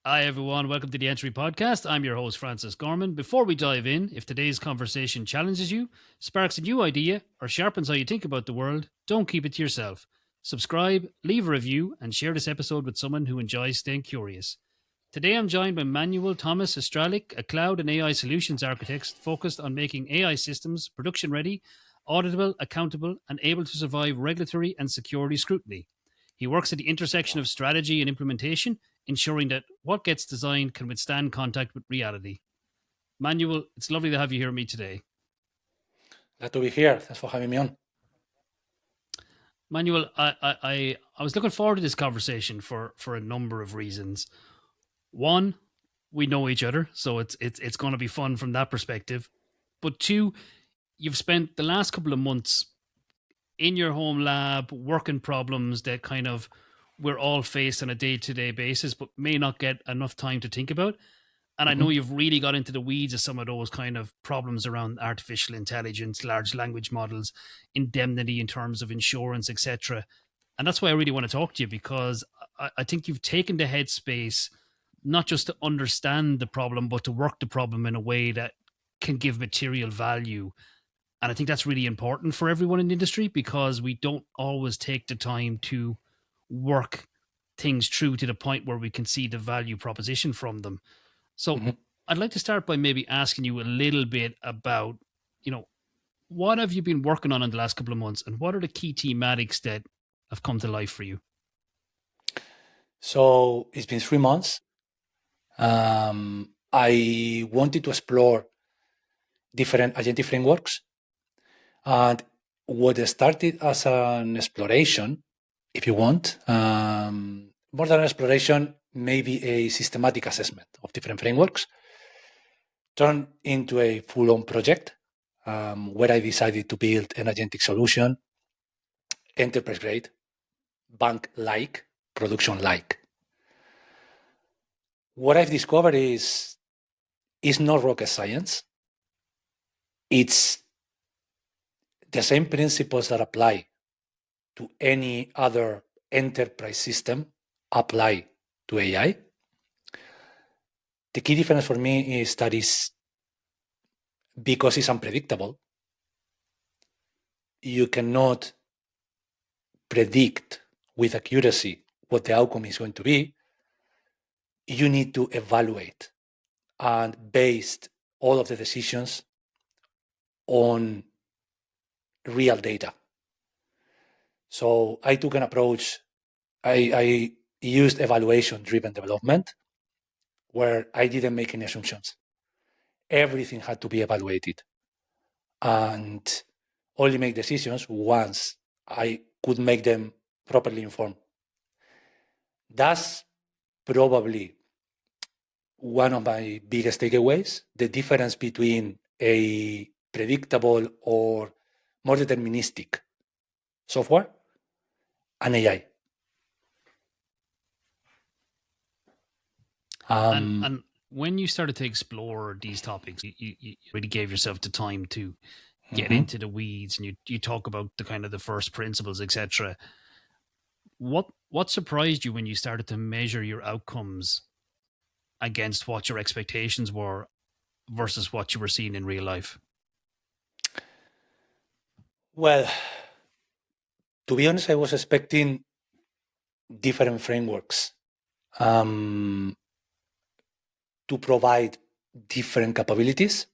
Hi, everyone. Welcome to the Entry Podcast. I'm your host, Francis Gorman. Before we dive in, if today's conversation challenges you, sparks a new idea, or sharpens how you think about the world, don't keep it to yourself. Subscribe, leave a review, and share this episode with someone who enjoys staying curious. Today, I'm joined by Manuel Tomas Astralic, a cloud and AI solutions architect focused on making AI systems production ready, auditable, accountable, and able to survive regulatory and security scrutiny. He works at the intersection of strategy and implementation, ensuring that what gets designed can withstand contact with reality. Manuel, it's lovely to have you here with me today. Glad to be here. Thanks for having me on. Manuel, I was looking forward to this conversation for a number of reasons. One, we know each other, so it's going to be fun from that perspective. But two, you've spent the last couple of months in your home lab working problems that kind of we're all faced on a day-to-day basis, but may not get enough time to think about. And I know you've really got into the weeds of some of those kind of problems around artificial intelligence, large language models, indemnity in terms of insurance, etc. And that's why I really want to talk to you, because I think you've taken the headspace not just to understand the problem, but to work the problem in a way that can give material value. And I think that's really important for everyone in the industry, because we don't always take the time to work things through to the point where we can see the value proposition from them. So I'd like to start by maybe asking you a little bit about, what have you been working on in the last couple of months, and what are the key thematics that have come to life for you? So it's been 3 months. I wanted to explore different agentic frameworks. And what started as an exploration, if you want, more than an exploration, maybe a systematic assessment of different frameworks, turned into a full-on project where I decided to build an agentic solution, enterprise-grade, bank-like, production-like. What I've discovered is not rocket science. It's the same principles that apply to any other enterprise system apply to AI. The key difference for me is that because it's unpredictable, you cannot predict with accuracy what the outcome is going to be. You need to evaluate and base all of the decisions on real data. So I took an approach, I used evaluation-driven development, where I didn't make any assumptions. Everything had to be evaluated and only make decisions once I could make them properly informed. That's probably one of my biggest takeaways, the difference between a predictable or more deterministic software and AI. And when you started to explore these topics, you really gave yourself the time to get into the weeds, and you talk about the kind of the first principles, etc. What surprised you when you started to measure your outcomes against what your expectations were versus what you were seeing in real life? Well, to be honest, I was expecting different frameworks to provide different capabilities.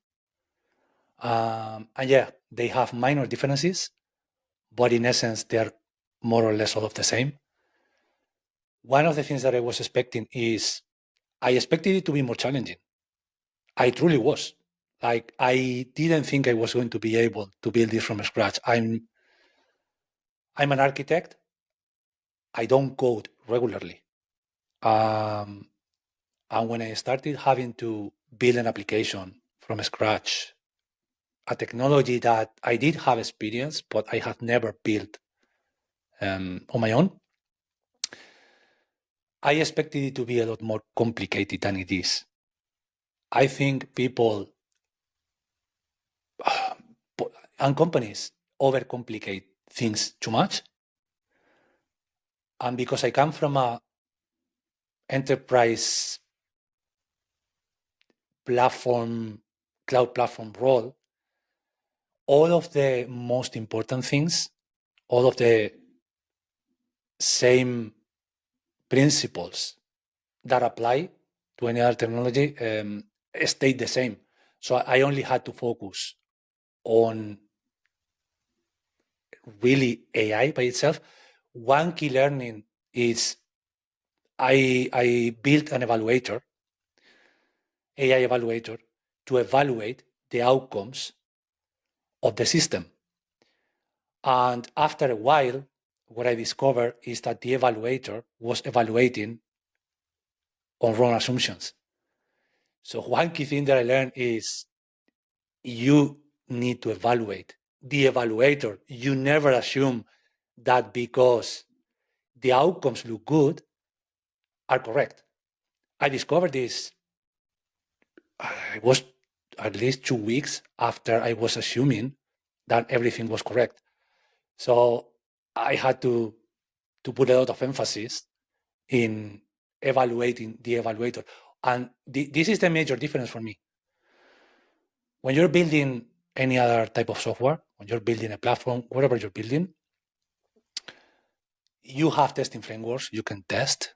And yeah, they have minor differences, but in essence, they're more or less all of the same. One of the things that I was expecting is I expected it to be more challenging. I truly was. Like, I didn't think I was going to be able to build this from scratch. I'm an architect. I don't code regularly. And when I started having to build an application from scratch, a technology that I did have experience, but I had never built on my own, I expected it to be a lot more complicated than it is. I think people and companies overcomplicate things too much. And because I come from a enterprise cloud platform role, all of the most important things, all of the same principles that apply to any other technology stayed the same. So I only had to focus on really AI by itself. One key learning is I built an evaluator, AI evaluator, to evaluate the outcomes of the system. And after a while, what I discovered is that the evaluator was evaluating on wrong assumptions. So one key thing that I learned is you need to evaluate. The evaluator, you never assume that because the outcomes look good are correct. I discovered this, it was at least 2 weeks after I was assuming that everything was correct. So I had to put a lot of emphasis in evaluating the evaluator. And this is the major difference for me. When you're building any other type of software, when you're building a platform, whatever you're building, you have testing frameworks you can test.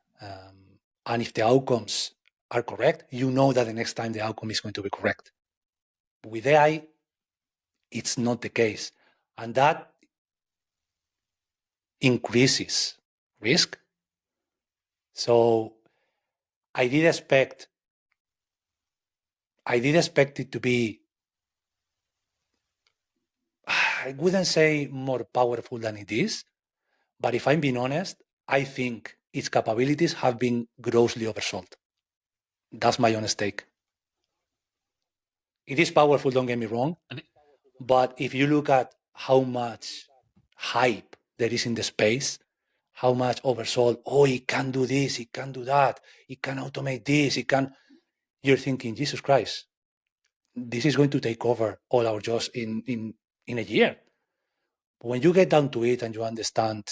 And if the outcomes are correct, you know that the next time the outcome is going to be correct. With AI, it's not the case. And that increases risk. So I did expect it to be, I wouldn't say more powerful than it is, but if I'm being honest, I think its capabilities have been grossly oversold. That's my honest take. It is powerful, don't get me wrong, but if you look at how much hype there is in the space, how much oversold, oh, it can do this, it can do that, it can automate this, it can, you're thinking, Jesus Christ, this is going to take over all our jobs in a year. But when you get down to it and you understand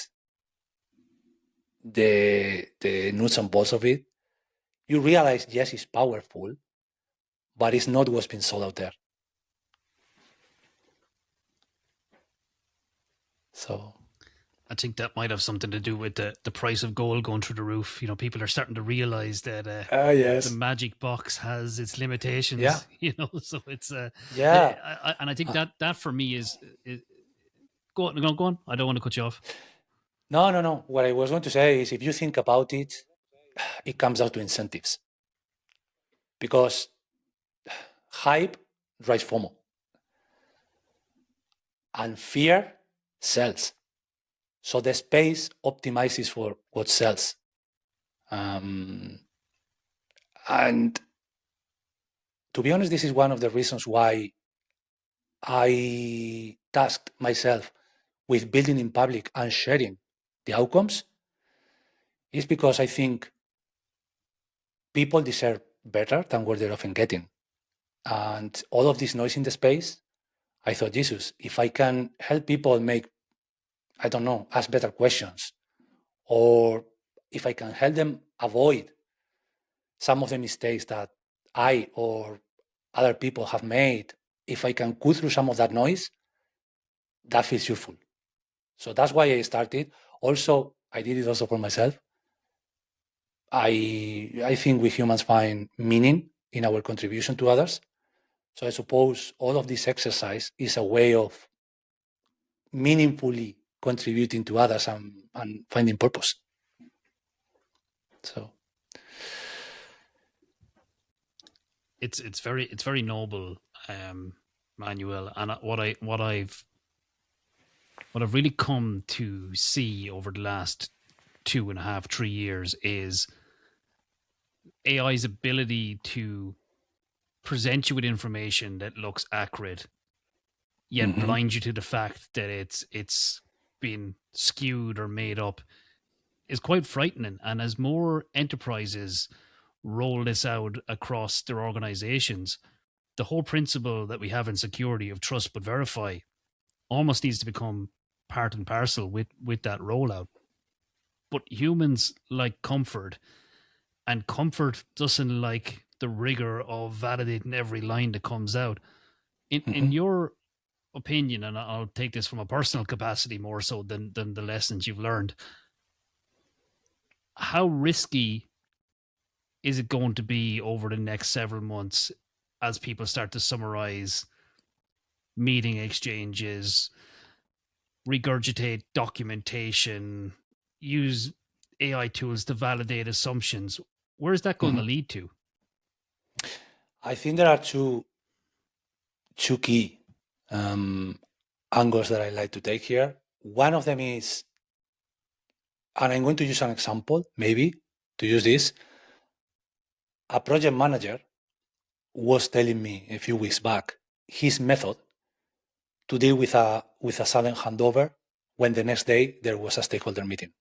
the nuts and bolts of it, you realize, yes, it's powerful, but it's not what's been sold out there. So I think that might have something to do with the price of gold going through the roof. You know, people are starting to realize that yes, the magic box has its limitations. Yeah. You know, so it's yeah. and I think that for me is go on. I don't want to cut you off. No. What I was going to say is, if you think about it, it comes down to incentives. Because hype drives FOMO. And fear sells. So the space optimizes for what sells. And to be honest, this is one of the reasons why I tasked myself with building in public and sharing the outcomes, is because I think people deserve better than what they're often getting. And all of this noise in the space, I thought, Jesus, if I can help people make, I don't know, ask better questions, or if I can help them avoid some of the mistakes that I or other people have made, if I can go through some of that noise, that feels useful. So that's why I started. Also, I did it also for myself. I think we humans find meaning in our contribution to others. So I suppose all of this exercise is a way of meaningfully contributing to others and finding purpose. So it's very noble, Manuel, and what I've really come to see over the last 2.5, 3 years is AI's ability to present you with information that looks accurate, yet blind you to the fact that it's been skewed or made up, is quite frightening. And as more enterprises roll this out across their organizations, the whole principle that we have in security of trust but verify almost needs to become part and parcel with that rollout. But humans like comfort, and comfort doesn't like the rigor of validating every line that comes out. In Mhm. your opinion, and I'll take this from a personal capacity more so than the lessons you've learned, how risky is it going to be over the next several months as people start to summarize meeting exchanges, regurgitate documentation, use AI tools to validate assumptions? Where is that going to Mhm. lead to? I think there are two key angles that I like to take here. One of them is, and I'm going to use an example, maybe, to use this. A project manager was telling me a few weeks back his method to deal with a sudden handover when the next day there was a stakeholder meeting.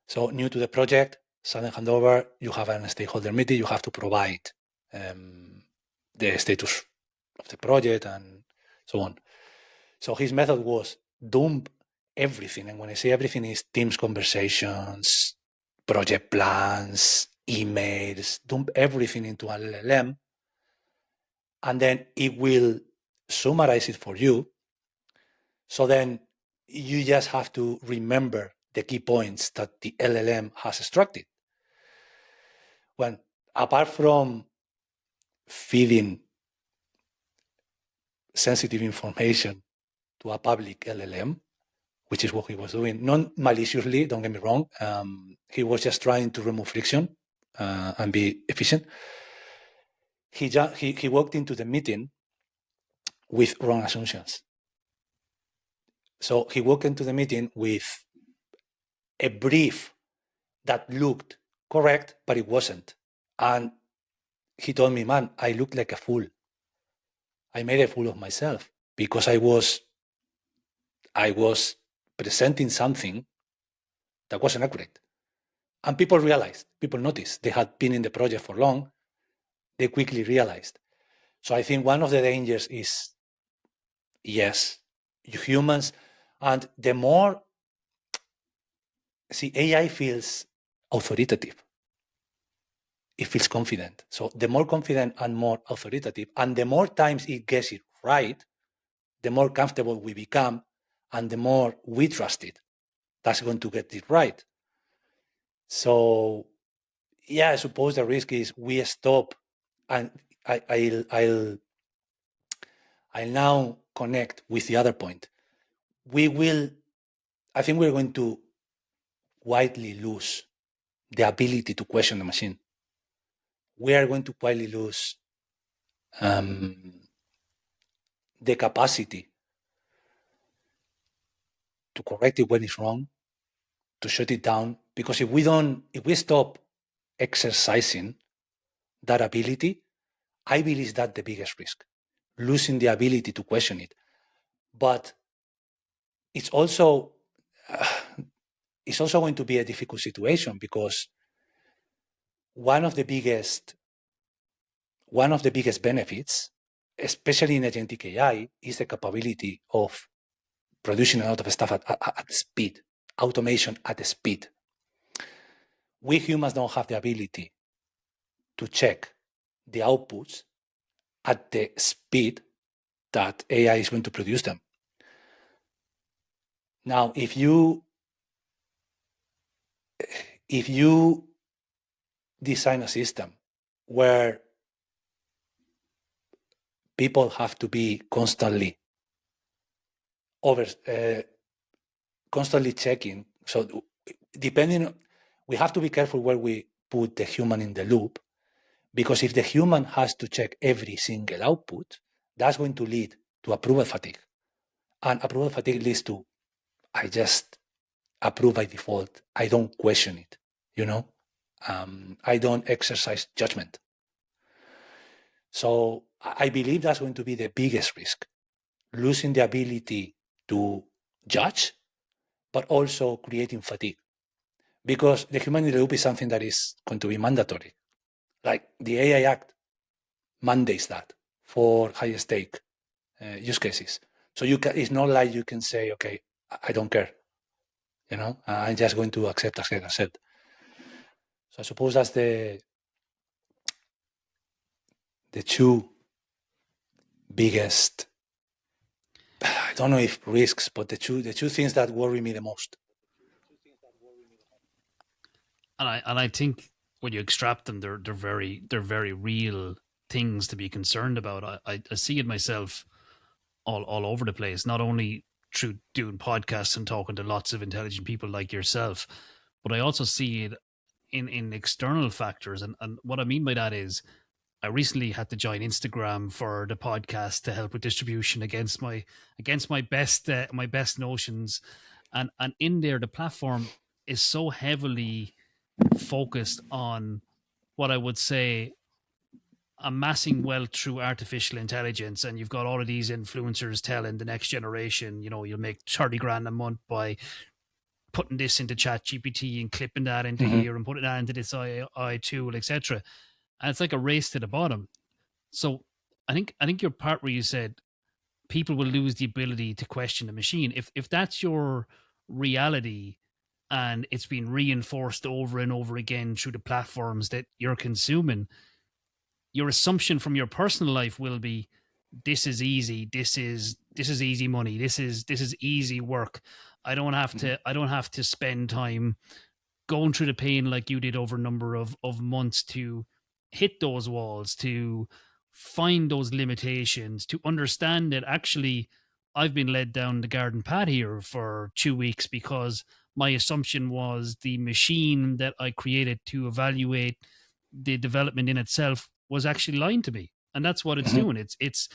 So new to the project, sudden handover, you have a stakeholder meeting, you have to provide the status of the project and so on. So his method was dump everything. And when I say everything, is Teams conversations, project plans, emails, dump everything into an LLM. And then it will summarize it for you. So then you just have to remember the key points that the LLM has extracted. When apart from feeding sensitive information to a public LLM, which is what he was doing, not maliciously, don't get me wrong. He was just trying to remove friction and be efficient. He walked into the meeting with wrong assumptions. So he walked into the meeting with a brief that looked correct, but it wasn't. And he told me, man, I looked like a fool. I made a fool of myself because I was presenting something that wasn't accurate. And people noticed. They had been in the project for long. They quickly realized. So I think one of the dangers is, yes, you humans, and the more, see, AI feels authoritative. It feels confident. So the more confident and more authoritative, and the more times it gets it right, the more comfortable we become, and the more we trust it. That's going to get it right. So, yeah, I suppose the risk is we stop, and I'll now connect with the other point. I think we're going to widely lose the ability to question the machine. We are going to quietly lose the capacity to correct it when it's wrong, to shut it down. Because if we stop exercising that ability, I believe that's the biggest risk, losing the ability to question it. But it's also going to be a difficult situation because one of the biggest benefits, especially in agentic AI, is the capability of producing a lot of stuff at speed, automation at speed. We humans don't have the ability to check the outputs at the speed that AI is going to produce them. Now, if you design a system where people have to be constantly checking, so we have to be careful where we put the human in the loop, because if the human has to check every single output, that's going to lead to approval fatigue. And approval fatigue leads to, I just approve by default. I don't question it, I don't exercise judgment. So I believe that's going to be the biggest risk, losing the ability to judge, but also creating fatigue. Because the human in the loop is something that is going to be mandatory. Like the AI Act mandates that for high stake use cases. So it's not like you can say, okay, I don't care. I'm just going to accept. So I suppose that's the the two biggest, I don't know if risks, but the two things that worry me the most. And I think when you extract them, they're very real things to be concerned about. I see it myself all over the place, not only through doing podcasts and talking to lots of intelligent people like yourself, but I also see it in external factors. And what I mean by that is I recently had to join Instagram for the podcast to help with distribution against my best notions, and in there the platform is so heavily focused on what I would say amassing wealth through artificial intelligence. And you've got all of these influencers telling the next generation, you'll make 30 grand a month by putting this into chat GPT and clipping that into here and putting that into this AI tool, etc. And it's like a race to the bottom. So I think your part where you said people will lose the ability to question the machine, if that's your reality and it's been reinforced over and over again through the platforms that you're consuming, your assumption from your personal life will be this is easy, this is easy money, this is easy work. I don't have to spend time going through the pain like you did over a number of months to hit those walls, to find those limitations, to understand that actually I've been led down the garden path here for 2 weeks because my assumption was the machine that I created to evaluate the development in itself was actually lying to me. And that's what it's doing. It's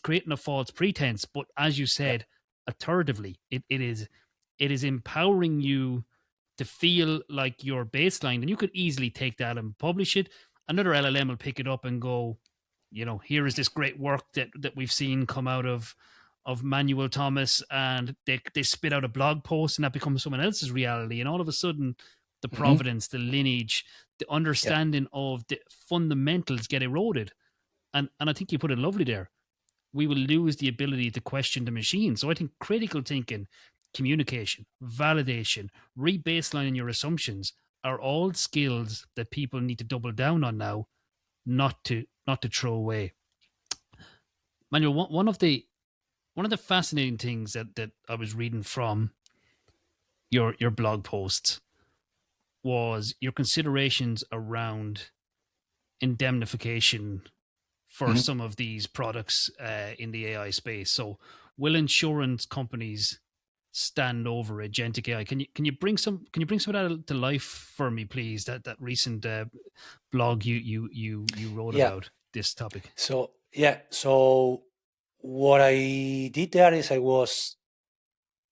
creating a false pretense. But as you said, iteratively, it is empowering you to feel like your baseline. And you could easily take that and publish it. Another LLM will pick it up and go, here is this great work that we've seen come out of Manuel Tomas, and they spit out a blog post, and that becomes someone else's reality. And all of a sudden, the provenance, the lineage, the understanding of the fundamentals get eroded. And I think you put it lovely there. We will lose the ability to question the machine. So I think critical thinking, communication, validation, rebaselining your assumptions are all skills that people need to double down on now, not to throw away. Manuel, one of the fascinating things that I was reading from your blog posts was your considerations around indemnification for some of these products in the AI space. So, will insurance companies stand over agentic AI? Can you bring some of that to life for me, please? That recent blog you wrote about this topic. So what I did there is I was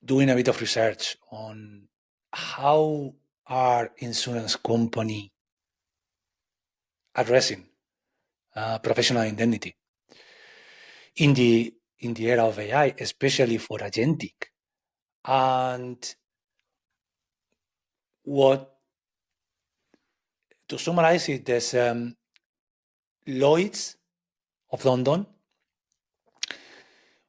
doing a bit of research on how are insurance company addressing professional indemnity in the era of AI, especially for agentic. And to summarize it, there's Lloyd's of London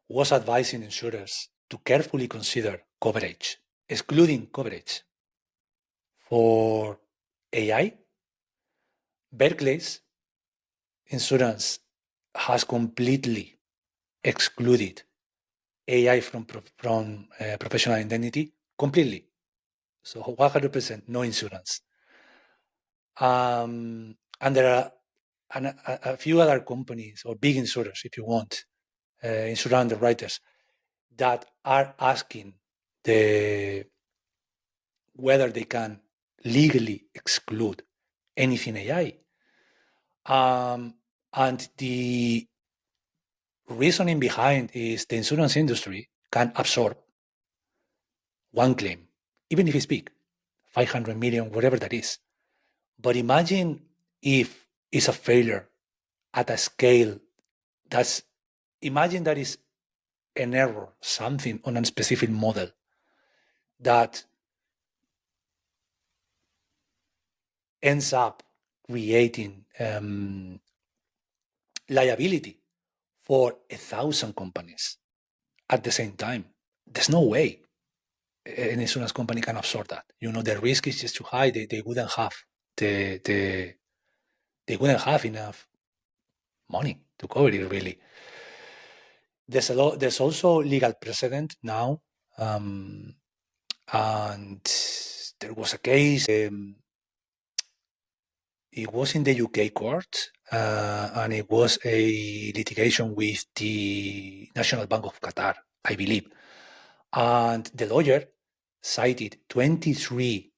was advising insurers to carefully consider coverage, excluding coverage for AI. Berkeley's insurance has completely excluded AI from professional indemnity completely. So 100% no insurance. And there are a few other companies or big insurers, if you want, insurance underwriters that are asking whether they can legally exclude anything AI. And the reasoning behind is the insurance industry can absorb one claim, even if it's big, 500 million, whatever that is. But imagine if it's a failure at a scale imagine that is an error, something on a specific model that ends up creating liability for 1,000 companies at the same time. There's no way an insurance company can absorb that. The risk is just too high. They wouldn't have they wouldn't have enough money to cover it really. There's also legal precedent now, and there was a case. It was in the UK court, and it was a litigation with the National Bank of Qatar, I believe. And the lawyer cited 23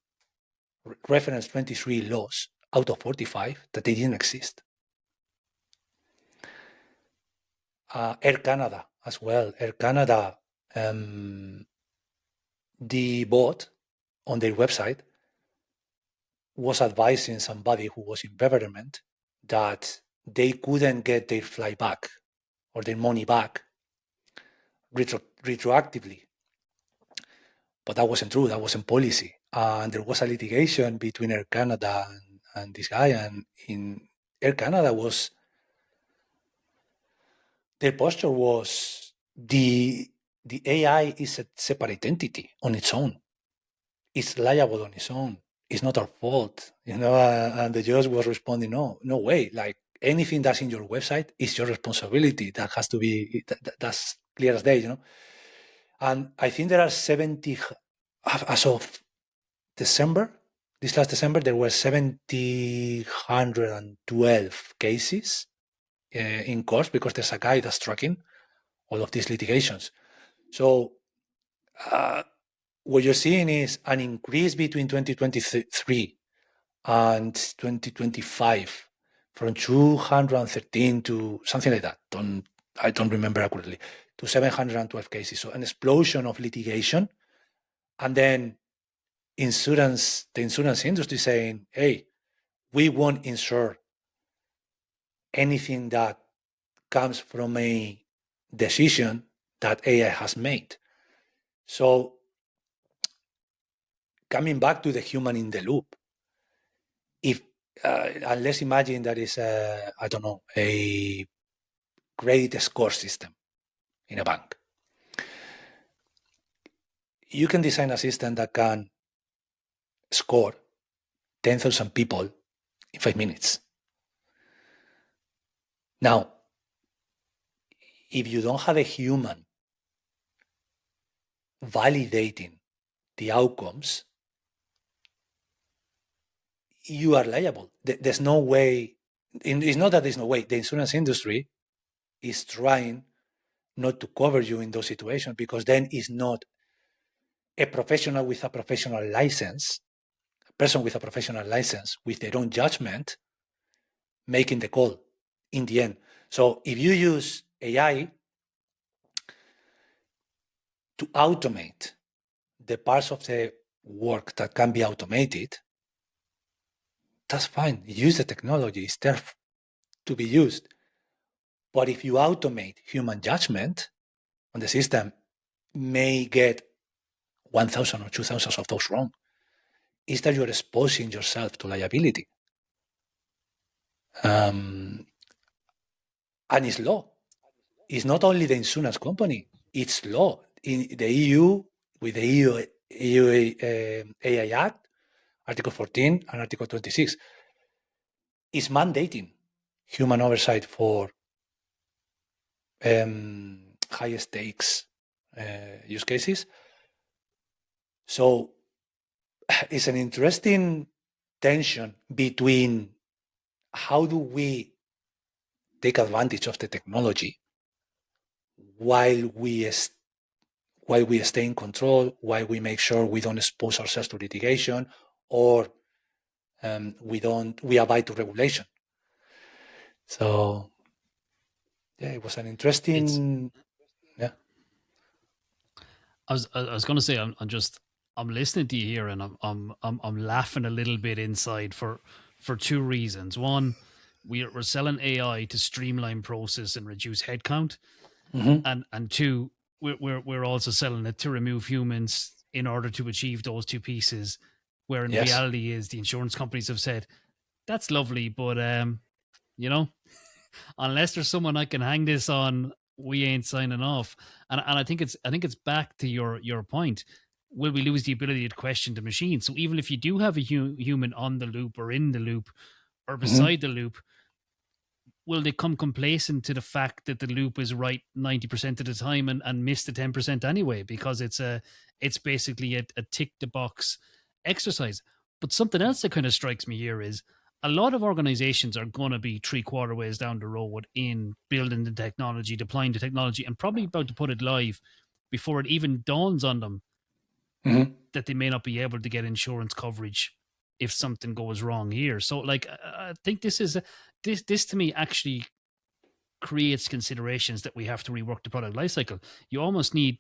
laws out of 45 that they didn't exist. Air Canada as well. Air Canada, the board on their website was advising somebody who was in government that they couldn't get their flight back or their money back retroactively. But that wasn't true. That wasn't policy. And there was a litigation between Air Canada and this guy. And in Air Canada their posture was the AI is a separate entity on its own. It's liable on its own. It's not our fault, and the judge was responding, no way. Like anything that's in your website is your responsibility. That has to be, that's clear as day, And I think there are 70, as of December, this last December, there were 112 cases in court because there's a guy that's tracking all of these litigations. So what you're seeing is an increase between 2023 and 2025 from 213 to something like that. I don't remember accurately, to 712 cases. So an explosion of litigation. And then the insurance industry saying, hey, we won't insure anything that comes from a decision that AI has made. So coming back to the human in the loop, if and let's imagine that is a credit score system in a bank. You can design a system that can score 10,000 people in 5 minutes. Now, if you don't have a human validating the outcomes, you are liable. There's no way. It's not that there's no way. The insurance industry is trying not to cover you in those situations because then it's not a professional with a professional license, a person with a professional license with their own judgment making the call in the end. So if you use AI to automate the parts of the work that can be automated, that's fine. Use the technology. It's there to be used. But if you automate human judgment on the system, may get 1,000 or 2,000 of those wrong, is that you're exposing yourself to liability. And it's law. It's not only the insurance company, it's law. In the EU, with the EU AI Act, Article 14 and Article 26, is mandating human oversight for high stakes use cases. So it's an interesting tension between how do we take advantage of the technology while we stay in control, while we make sure we don't expose ourselves to litigation, or we abide to regulation. So yeah, it was an interesting. I was going to say I'm listening to you here and I'm laughing a little bit inside for two reasons. One, we're selling AI to streamline process and reduce headcount, and two, we're also selling it to remove humans in order to achieve those two pieces. Where in reality is the insurance companies have said that's lovely, but unless there's someone I can hang this on, we ain't signing off. And I think it's back to your point. Will we lose the ability to question the machine? So even if you do have a human on the loop or in the loop or beside the loop, will they come complacent to the fact that the loop is right 90% of the time and miss the 10% anyway, because it's basically a tick the box exercise. But something else that kind of strikes me here is a lot of organizations are going to be 3/4 ways down the road in building the technology, deploying the technology, and probably about to put it live before it even dawns on them that they may not be able to get insurance coverage if something goes wrong here. So, like, I think this to me actually creates considerations that we have to rework the product lifecycle. You almost need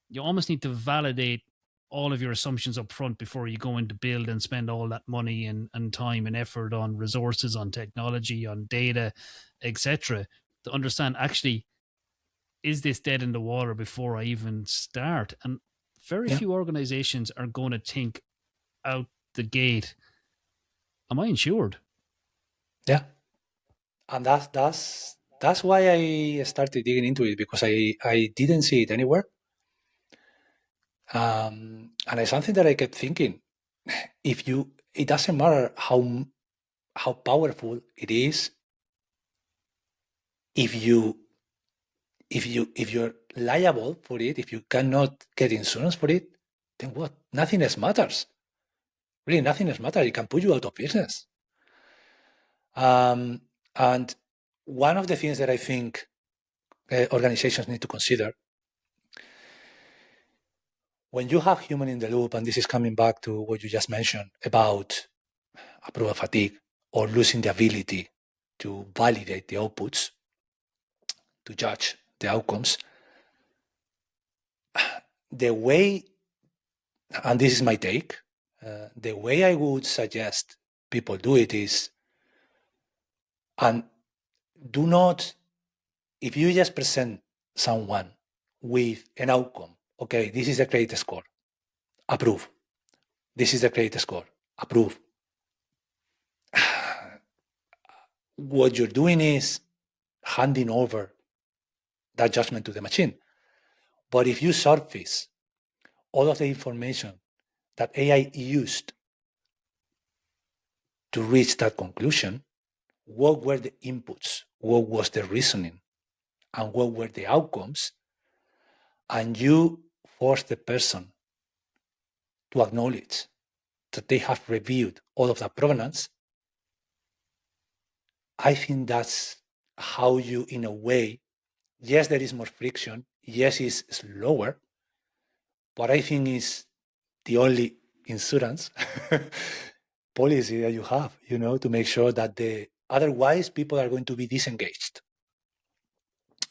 to validate all of your assumptions up front before you go into build and spend all that money and time and effort on resources, on technology, on data, etc., to understand actually, is this dead in the water before I even start? And very few organizations are going to think out the gate, am I insured? Yeah. And that's why I started digging into it, because I didn't see it anywhere. And it's something that I kept thinking, it doesn't matter how powerful it is, if you're liable for it, if you cannot get insurance for it, then what? Nothing else matters. Really, nothing else matters. It can put you out of business. And one of the things that I think organizations need to consider, when you have human in the loop, and this is coming back to what you just mentioned about approval fatigue or losing the ability to validate the outputs, to judge the outcomes, the way, and this is my take, the way I would suggest people do it is, and do not, if you just present someone with an outcome, okay, this is the credit score, approve. This is the credit score, approve. What you're doing is handing over that judgment to the machine. But if you surface all of the information that AI used to reach that conclusion, what were the inputs, what was the reasoning, and what were the outcomes, and you force the person to acknowledge that they have reviewed all of that provenance, I think that's how you, in a way, yes, there is more friction, yes, it's slower, but I think it's the only insurance policy that you have, to make sure that otherwise people are going to be disengaged.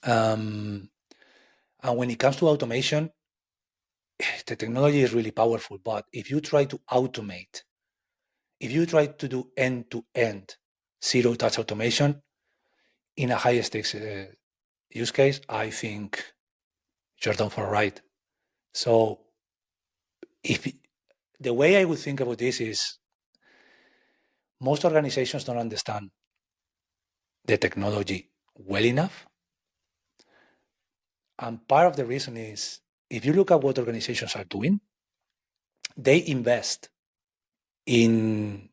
And when it comes to automation, the technology is really powerful, but if you try to automate, if you try to do end-to-end zero-touch automation in a high-stakes use case, I think you're done for a ride. So the way I would think about this is, most organizations don't understand the technology well enough. And part of the reason is, if you look at what organizations are doing, they invest in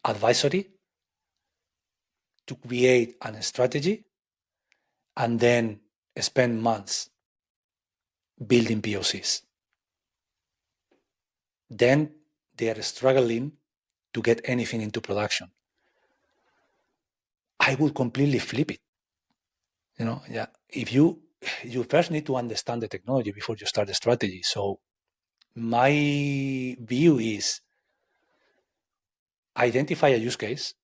advisory to create a strategy and then spend months building POCs. Then they are struggling to get anything into production. I would completely flip it. If you first need to understand the technology before you start the strategy. So my view is, identify a use case,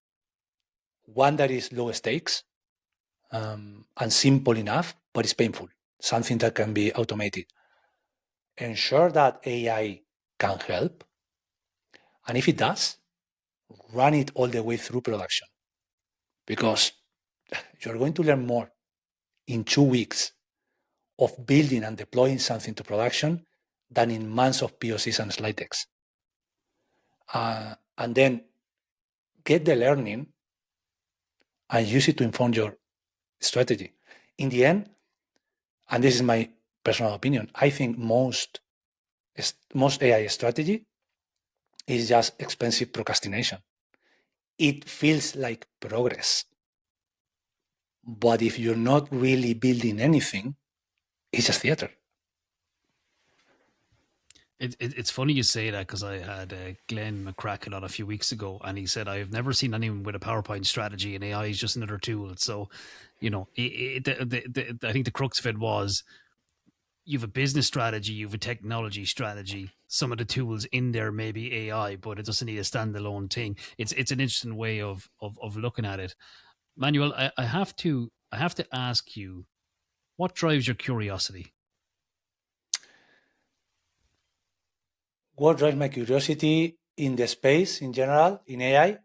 one that is low stakes and simple enough, but it's painful, something that can be automated. Ensure that AI can help. And if it does, run it all the way through production, because you're going to learn more in 2 weeks of building and deploying something to production than in months of POCs and slide decks. And then get the learning and use it to inform your strategy. In the end, and this is my personal opinion, I think most AI strategy is just expensive procrastination. It feels like progress, But if you're not really building anything, it's just theater. It's funny you say that because I had Glenn McCracken on a few weeks ago, and he said I've never seen anyone with a PowerPoint strategy, and AI is just another tool. So, I think the crux of it was you have a business strategy, you have a technology strategy. Some of the tools in there may be AI, but it doesn't need a standalone thing. It's an interesting way of looking at it. Manuel, I have to ask you, what drives your curiosity? What drives my curiosity in the space in general, in AI?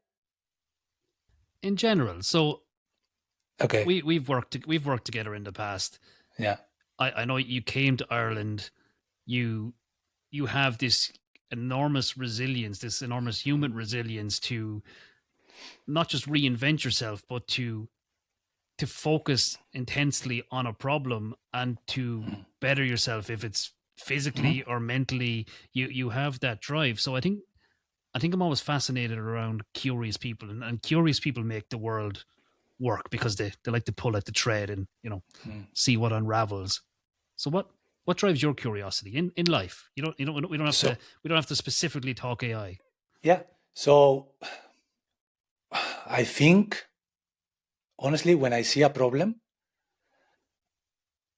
In general, so Okay. we've worked together in the past. Yeah. I know you came to Ireland. You have this enormous resilience, this enormous human resilience to not just reinvent yourself, but to focus intensely on a problem and to better yourself, if it's physically or mentally. You have that drive. So I think I'm always fascinated around curious people, and curious people make the world work because they like to pull at the thread and see what unravels. So what drives your curiosity in life? We don't have So, to specifically talk AI. yeah. So I think, honestly, when I see a problem,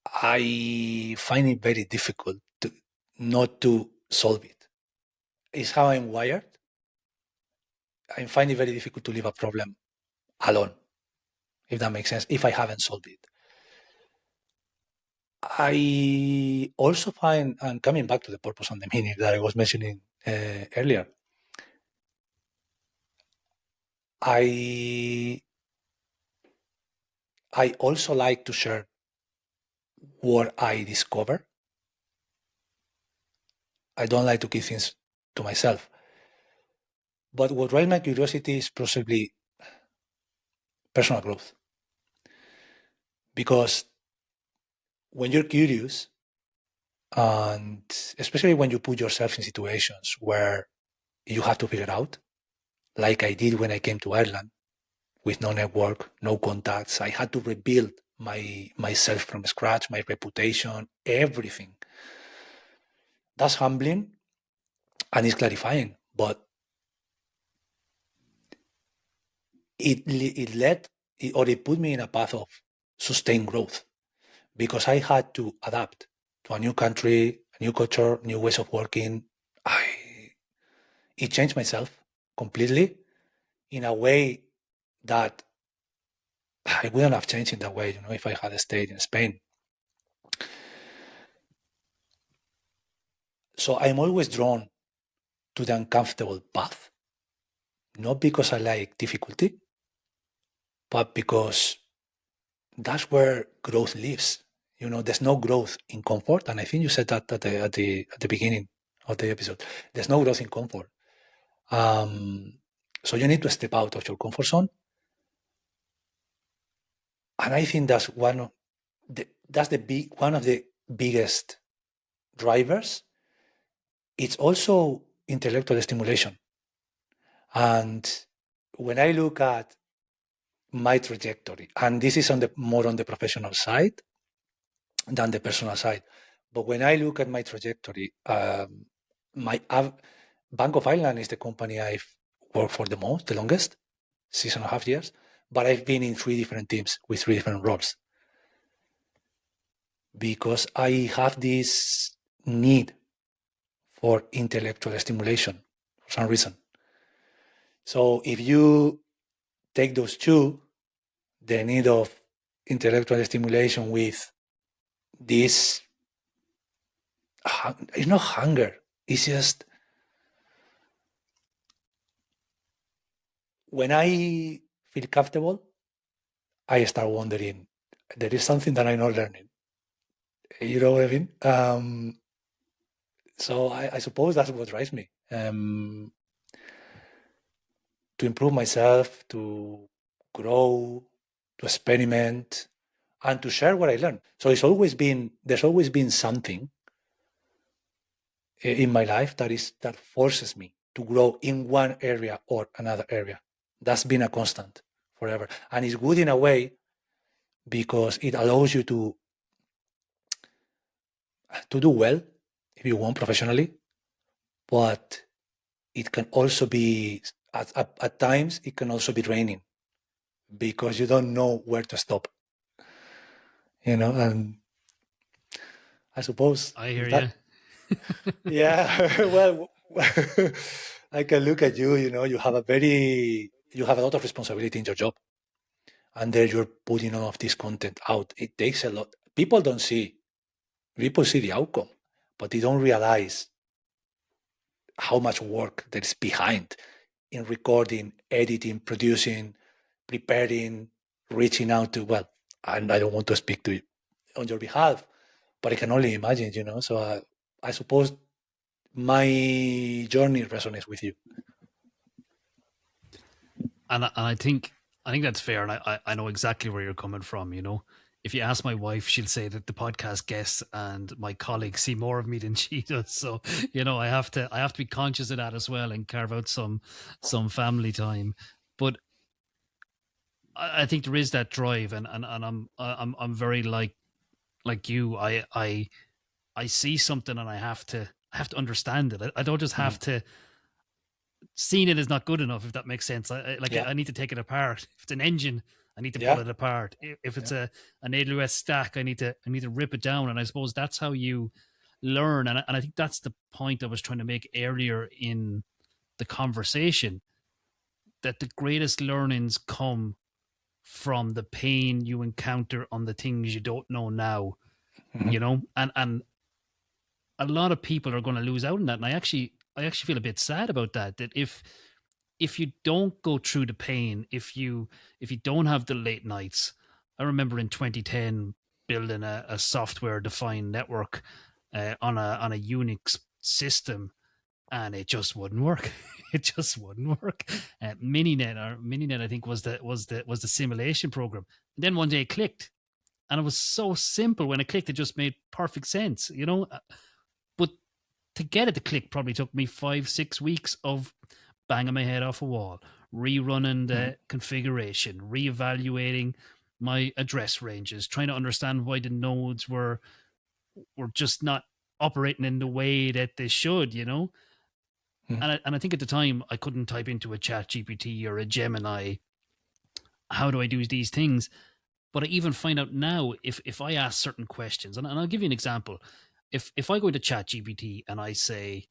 I find it very difficult not to solve it. It's how I'm wired. I find it very difficult to leave a problem alone, if that makes sense, if I haven't solved it. I also find, and coming back to the purpose and the meaning that I was mentioning earlier, I also like to share what I discover. I don't like to keep things to myself. But what drives my curiosity is possibly personal growth. Because when you're curious, and especially when you put yourself in situations where you have to figure out, like I did when I came to Ireland with no network, no contacts, I had to rebuild myself from scratch, my reputation, everything. That's humbling and it's clarifying, but it put me in a path of sustained growth because I had to adapt to a new country, a new culture, new ways of working. It changed myself completely in a way that I wouldn't have changed in that way, if I had stayed in Spain. So I'm always drawn to the uncomfortable path, not because I like difficulty, but because that's where growth lives. There's no growth in comfort, and I think you said that at the beginning of the episode. There's no growth in comfort. So you need to step out of your comfort zone, and I think that's one of the biggest drivers. It's also intellectual stimulation, and when I look at my trajectory, and this is more on the professional side than the personal side. But when I look at my trajectory, Bank of Ireland is the company I've worked for the longest, 6.5 years. But I've been in 3 different teams with 3 different roles because I have this need for intellectual stimulation for some reason. So if you take those two, the need of intellectual stimulation with this, it's not hunger, it's just when I feel comfortable, I start wondering, there is something that I'm not learning. You know what I mean? So I suppose that's what drives me. To improve myself, to grow, to experiment, and to share what I learn. So there's always been something in my life that forces me to grow in one area or another area. That's been a constant forever. And it's good in a way because it allows you to do well if you want professionally, but it can also be at times it can also be draining because you don't know where to stop. And I suppose I hear you. that, yeah, well, I can look at you. You have a lot of responsibility in your job, and there you're putting all of this content out. It takes a lot. People see the outcome, but they don't realize how much work there is behind in recording, editing, producing, preparing, reaching out to, well, and I don't want to speak to you on your behalf, but I can only imagine. So I suppose my journey resonates with you. And I think that's fair, and I know exactly where you're coming from. If you ask my wife, she'll say that the podcast guests and my colleagues see more of me than she does. So I have to be conscious of that as well and carve out some family time. But I think there is that drive, and I'm very like you. I see something and I have to understand it. I don't just have to. Seeing it is not good enough, if that makes sense. I need to take it apart. If it's an engine, I need to pull it apart. If it's an AWS stack, I need to rip it down. And I suppose that's how you learn. And I think that's the point I was trying to make earlier in the conversation, that the greatest learnings come from the pain you encounter on the things you don't know now. And a lot of people are going to lose out on that. And I actually feel a bit sad about that. That if you don't go through the pain, if you don't have the late nights. I remember in 2010 building a software defined network on a Unix system, and it just wouldn't work. It just wouldn't work. Mininet, I think, was the simulation program. And then one day it clicked, and it was so simple. When it clicked, it just made perfect sense. But to get it to click probably took me 5-6 weeks of banging my head off a wall, rerunning the configuration, reevaluating my address ranges, trying to understand why the nodes were just not operating in the way that they should. And I think at the time I couldn't type into a Chat GPT or a Gemini, how do I do these things? But I even find out now, if I ask certain questions, and I'll give you an example. If I go to Chat GPT and I say,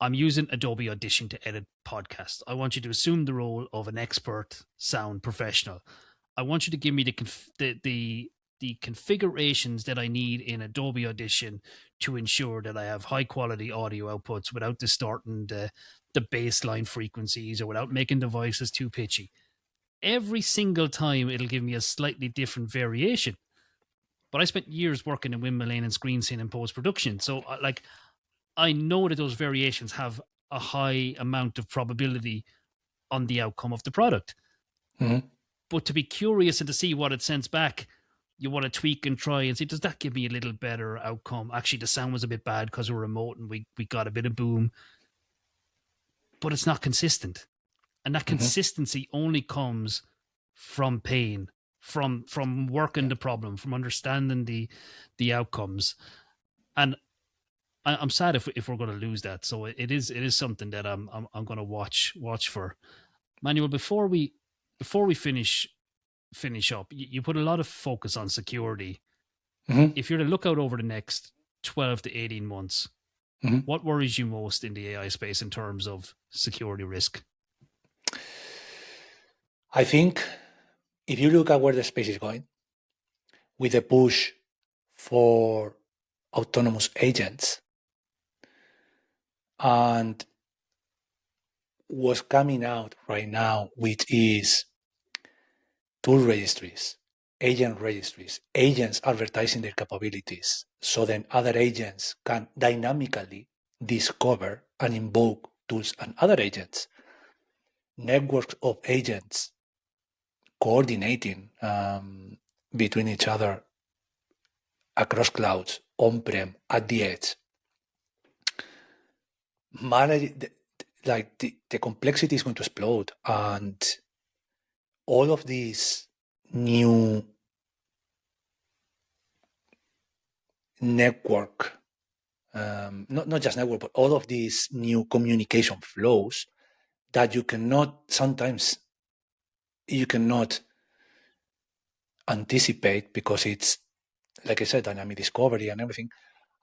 I'm using Adobe Audition to edit podcasts, I want you to assume the role of an expert sound professional. I want you to give me the configurations that I need in Adobe Audition to ensure that I have high quality audio outputs without distorting the baseline frequencies or without making the voices too pitchy. Every single time it'll give me a slightly different variation. But I spent years working in Win Lane and screen scene and post-production. So I know that those variations have a high amount of probability on the outcome of the product. Mm-hmm. But to be curious and to see what it sends back, you want to tweak and try and see, does that give me a little better outcome? Actually, the sound was a bit bad because we're remote and we got a bit of boom. But it's not consistent. And that consistency only comes from pain, from working the problem, from understanding the outcomes. And I'm sad if we're going to lose that. So it is something that I'm going to watch for. Manuel, before we finish up, you put a lot of focus on security. If you're to look out over the next 12 to 18 months, what worries you most in the AI space in terms of security risk? I think if you look at where the space is going, with the push for autonomous agents, and what's coming out right now, which is tool registries, agent registries, agents advertising their capabilities, so then other agents can dynamically discover and invoke tools and other agents. Networks of agents coordinating between each other across clouds, on-prem, at the edge. The complexity is going to explode, and all of these new network, not just network, but all of these new communication flows that sometimes you cannot anticipate because it's, like I said, dynamic discovery and everything.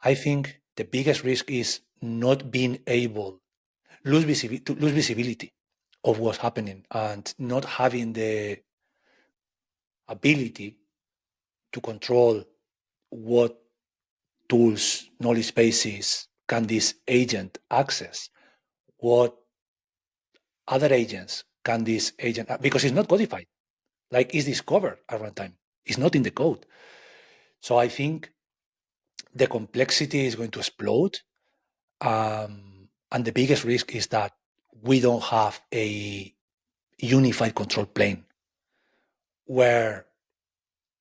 I think the biggest risk is not being able to lose visibility of what's happening and not having the ability to control what tools, knowledge bases can this agent access, what other agents can this agent, because it's not codified, like it's discovered at runtime. It's not in the code. So I think the complexity is going to explode. And the biggest risk is that we don't have a unified control plane where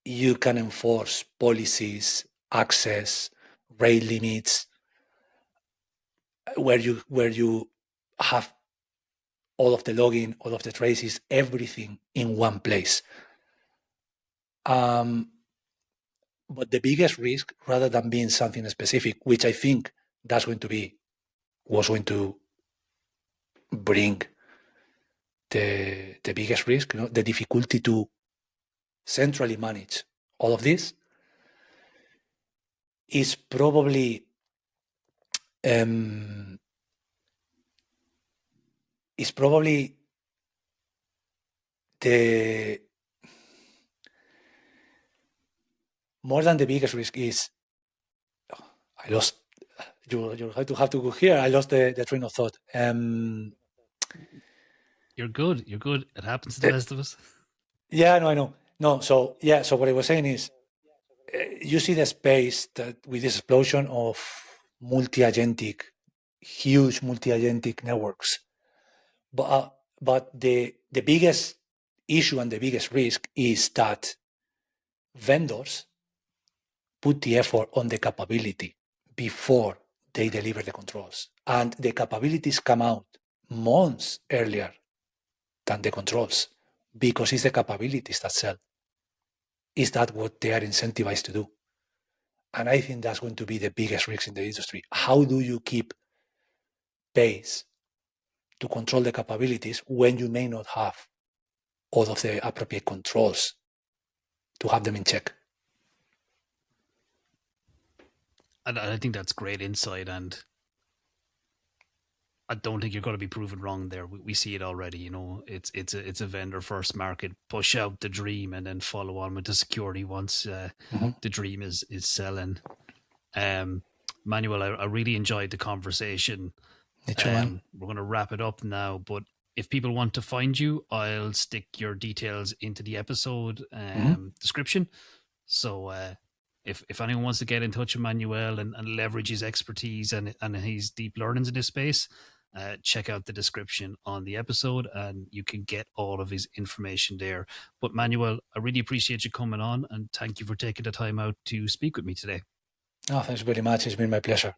you can enforce policies, access, rate limits, where you have all of the logging, all of the traces, everything in one place. But the biggest risk, rather than being something specific, which I think was going to bring the biggest risk, the difficulty to centrally manage all of this, is probably the more than the biggest risk is. I lost. You have to go here. I lost the train of thought. You're good. You're good. It happens to the best of us. Yeah, no, I know. No, so what I was saying is, you see the space that with this explosion of huge multi-agentic networks, but the biggest issue and the biggest risk is that vendors put the effort on the capability before they deliver the controls, and the capabilities come out months earlier than the controls because it's the capabilities that sell. Is that what they are incentivized to do? And I think that's going to be the biggest risk in the industry. How do you keep pace to control the capabilities when you may not have all of the appropriate controls to have them in check? And I think that's great insight, and I don't think you're going to be proven wrong there. We see it already. It's a vendor first market. Push out the dream and then follow on with the security once the dream is selling. Manuel, I really enjoyed the conversation. We're going to wrap it up now, but if people want to find you, I'll stick your details into the episode description. So if anyone wants to get in touch with Manuel and leverage his expertise and his deep learnings in this space, check out the description on the episode and you can get all of his information there. But Manuel, I really appreciate you coming on and thank you for taking the time out to speak with me today. Oh, thanks very much. It's been my pleasure.